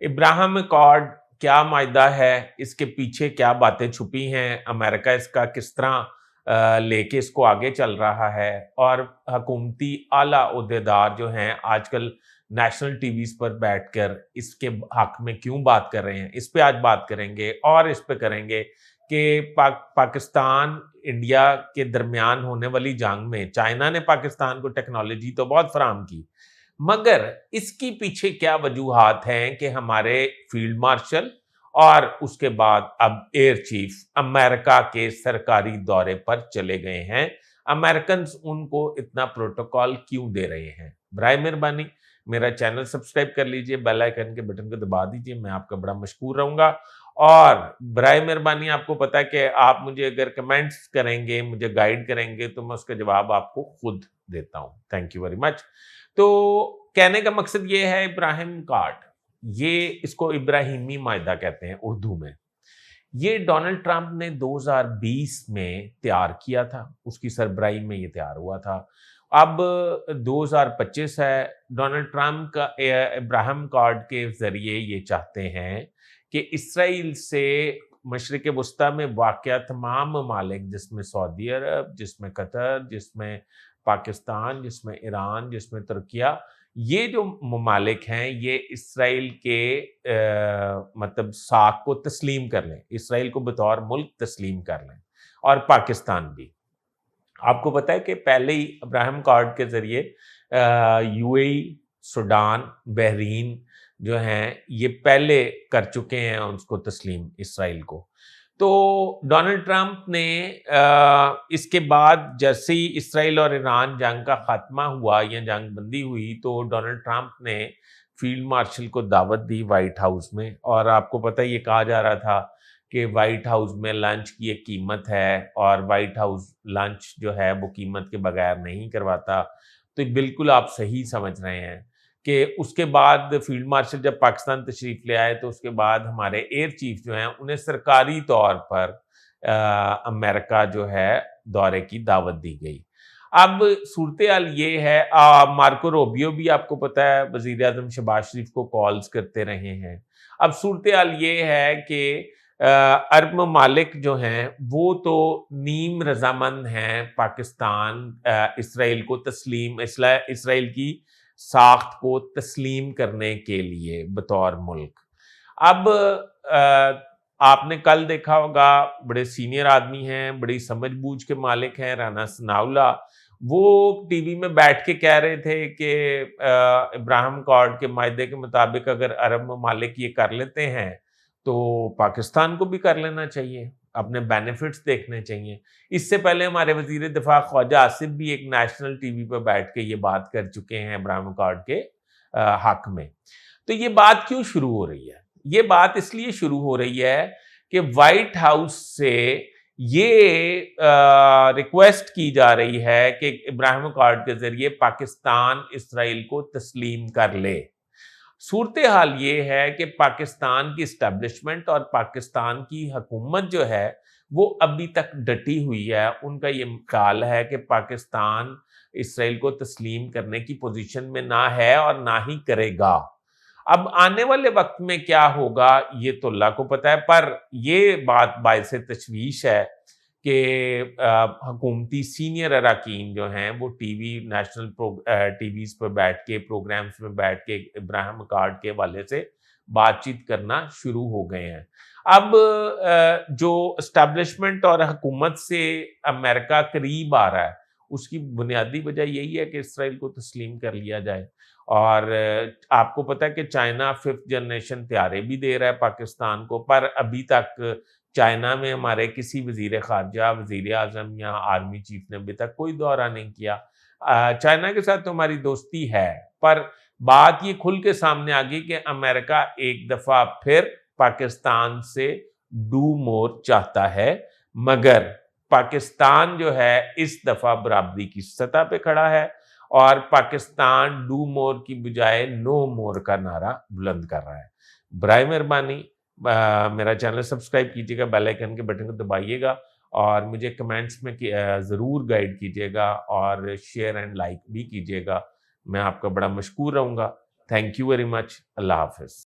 Ibrahim accord क्या मायदा है, इसके पीछे क्या बातें छुपी हैं, अमेरिका इसका किस तरह लेके इसको आगे चल रहा है, और हकूमती आला ओहदेदार जो हैं आजकल नेशनल टीवीज पर बैठकर इसके हक में क्यों बात कर रहे हैं, इस पे आज बात करेंगे। और इस पे करेंगे कि पाकिस्तान इंडिया के दरमियान होने वाली जंग में चाइना ने पाकिस्तान को टेक्नोलॉजी तो बहुत फराहम की, मगर इसकी पीछे क्या वजूहात हैं कि हमारे फील्ड मार्शल और उसके बाद अब एयर चीफ अमेरिका के सरकारी दौरे पर चले गए हैं। अमेरिकन उनको इतना प्रोटोकॉल क्यों दे रहे हैं? बराए मेहरबानी मेरा चैनल सब्सक्राइब कर लीजिए, बेल आइकन के बटन को दबा दीजिए, मैं आपका बड़ा मशकूर रहूंगा। और बराए मेहरबानी आपको पता है कि आप मुझे अगर कमेंट्स करेंगे, मुझे गाइड करेंगे, तो मैं उसका जवाब आपको खुद देता हूं। Thank you very much. तो कहने का मकसद ये है, इब्राहिम कार्ड, ये इसको इब्राहिमी मायदा कहते हैं उर्दू में। ये डोनाल्ड ट्रंप ने 2020 में तैयार किया था, उसकी सरबराही में ये तैयार हुआ था। अब 2025 है, डोनाल्ड ट्रंप का इब्राहिम कार्ड के जरिए ये चाहते हैं कि इसराइल से मशरिक वस्ता में वाक़या तमाम ममालिक, जिसमें सऊदी अरब, जिसमें कतर, जिसमें पाकिस्तान, जिसमें ईरान, जिसमें तुर्किया, ये जो ममालिक हैं ये इसराइल के मतलब साख को तस्लीम कर लें, इसराइल को बतौर मुल्क तस्लीम कर लें, और पाकिस्तान भी। आपको पता है कि पहले ही इब्राहिम कार्ड के जरिए यूएई, सूडान, बहरीन जो हैं ये पहले कर चुके हैं उसको तस्लीम, इसराइल को। तो डोनाल्ड ट्रंप ने इसके बाद जैसे ही इसराइल और ईरान जंग का खात्मा हुआ या जंग बंदी हुई, तो डोनाल्ड ट्रंप ने फील्ड मार्शल को दावत दी वाइट हाउस में। और आपको पता है ये कहा जा रहा था कि वाइट हाउस में लंच की एक कीमत है और वाइट हाउस लंच जो है वो कीमत के बगैर नहीं करवाता। तो बिल्कुल आप सही समझ रहे हैं कि उसके बाद फील्ड मार्शल जब पाकिस्तान तशरीफ ले आए, तो उसके बाद हमारे एयर चीफ जो हैं उन्हें सरकारी तौर पर अमेरिका जो है दौरे की दावत दी गई। अब सूरत हाल ये है, मार्को रूबियो भी आपको पता है वजीर आजम शहबाज शरीफ को कॉल्स करते रहे हैं। अब सूरत हाल ये है कि अरब ममालिक जो हैं वो तो नीम रजामंद हैं पाकिस्तान इसराइल को तस्लीम, इसराइल की साख्त को तस्लीम करने के लिए बतौर मुल्क। अब आपने कल देखा होगा, बड़े सीनियर आदमी हैं, बड़ी समझबूझ के मालिक हैं, राना सनाउल्लाह, वो टीवी में बैठ के कह रहे थे कि इब्राहिम कार्ड के मायदे के मुताबिक अगर अरब ममालिक ये कर लेते हैं तो पाकिस्तान को भी कर लेना चाहिए, अपने बेनिफिट्स देखने चाहिए। इससे पहले हमारे वजीर दिफा ख्वाजा आसिफ भी एक नेशनल टीवी पर बैठ के ये बात कर चुके हैं इब्राहिम कार्ड के हक में। तो ये बात क्यों शुरू हो रही है? ये बात इसलिए शुरू हो रही है कि व्हाइट हाउस से ये रिक्वेस्ट की जा रही है कि इब्राहिम कार्ड के जरिए पाकिस्तान इसराइल को तस्लीम कर ले। सूरत हाल ये है कि पाकिस्तान की इस्टेब्लिशमेंट और पाकिस्तान की हुकूमत जो है वो अभी तक डटी हुई है। उनका ये ख्याल है कि पाकिस्तान इसराइल को तस्लीम करने की पोजीशन में ना है और ना ही करेगा। अब आने वाले वक्त में क्या होगा ये तो अल्लाह को पता है, पर ये बात बाइसे तशवीश है कि हुकूमती सीनियर अराकीन जो हैं वो टीवी नेशनल टीवीज पर बैठ के, प्रोग्राम्स में बैठ के इब्राहिम कार्ड के हवाले से बातचीत करना शुरू हो गए हैं। अब जो एस्टेब्लिशमेंट और हुकूमत से अमेरिका करीब आ रहा है उसकी बुनियादी वजह यही है कि इसराइल को तस्लीम कर लिया जाए। और आपको पता है कि चाइना 5th जनरेशन तैयारे भी दे रहा है पाकिस्तान को, पर अभी तक चाइना में हमारे किसी वजीर खारजा, वजीर आजम या आर्मी चीफ ने अभी तक कोई दौरा नहीं किया। चाइना के साथ तो हमारी दोस्ती है, पर बात ये खुल के सामने आ गई कि अमेरिका एक दफा फिर पाकिस्तान से डू मोर चाहता है, मगर पाकिस्तान जो है इस दफा बराबरी की सतह पे खड़ा है और पाकिस्तान डू मोर की बजाय नो मोर का नारा बुलंद कर रहा है। बराए मेहरबानी मेरा चैनल सब्सक्राइब कीजिएगा, बेल आइकन के बटन को दबाइएगा और मुझे कमेंट्स में ज़रूर गाइड कीजिएगा और शेयर एंड लाइक भी कीजिएगा। मैं आपका बड़ा मशकूर रहूँगा। Thank you very much. अल्लाह हाफ़िज़।